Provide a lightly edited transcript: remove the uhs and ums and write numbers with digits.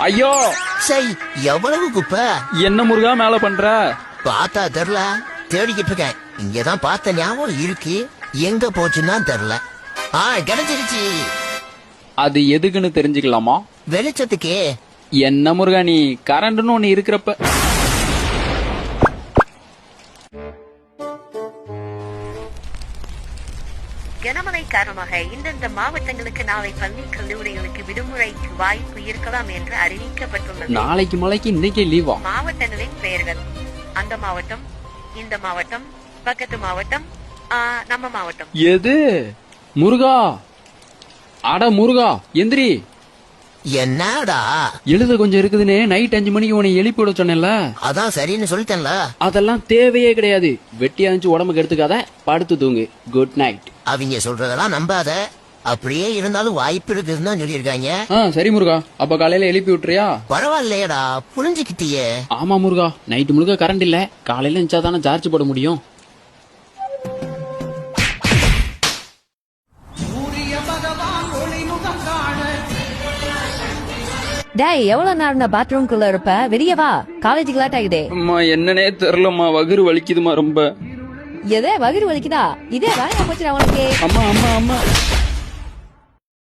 ஐயோ சரி, எவ்வளவு குப்பை? என்ன முருகா மேல பண்ற? பார்த்தா தெரியல, தேடிக்கிட்டு இருக்கேன். இங்கதான் பார்த்த ஞாபகம் இருக்கு, எங்க போச்சுன்னா தெரியல. கிடைச்சிருச்சு. அது எதுக்குன்னு தெரிஞ்சுக்கலாமா? வெளிச்சத்துக்கே. என்ன முருகா நீ கரண்ட்னு ஒண்ணு இருக்கிறப்ப. கனமழை காரணமாக இந்தந்த மாவட்டங்களுக்கு நாளை பள்ளி கல்லூரிகளுக்கு விடுமுறைக்கு வாய்ப்பு இருக்கலாம் என்று அறிவிக்கப்பட்டுள்ளது. நாளைக்கு மழைக்கு இன்னைக்கு லீவா? மாவட்டங்களின் பெயர்கள்: அந்த மாவட்டம், இந்த மாவட்டம், பக்கத்து மாவட்டம், நம்ம மாவட்டம். எது? முருகா, அட முருகா எந்திரி. என்னடா? எழுத கொஞ்சம் இருக்குதுன்னு நைட் 5 மணிக்கு உன்னை எழுப்பி விட சொன்னேன்ல. அதான் சரின்னு சொல்லிட்டேன்ல. அதெல்லாம் தேவையே கிடையாது. வெட்டியாச்சு உடம்புக்கு எடுத்துக்காத, படுத்து தூங்கு. Good night. அவங்க சொல்றதெல்லாம் நம்பாத. அப்படியே இருந்தாலும் வாய்ப்பு இருக்குதுன்னு தான் சொல்லியிருக்காங்க. சரி முருகா, அப்ப காலையில எழுப்பி விட்டுறியா? பரவாயில்லையடா, புரிஞ்சுக்கிட்டியே. ஆமா முருகா, நைட்டு முழுக்க கரண்ட் இல்ல, காலையில இருந்துச்சா தானே சார்ஜ் போட முடியும். டேய், எவ்வளவு நேரம் பாத்ரூம்குள்ள இருப்ப? வெளியே வா, காலேஜுக்கு லேட் ஆகுதே. அம்மா என்னன்னே தெரியலம்மா, வகுறு வலிக்குதுமா ரொம்ப. எதே வயிறு வலிக்குதா? இதே வேலையா போச்சுடா உனக்கு. அம்மா அம்மா அம்மா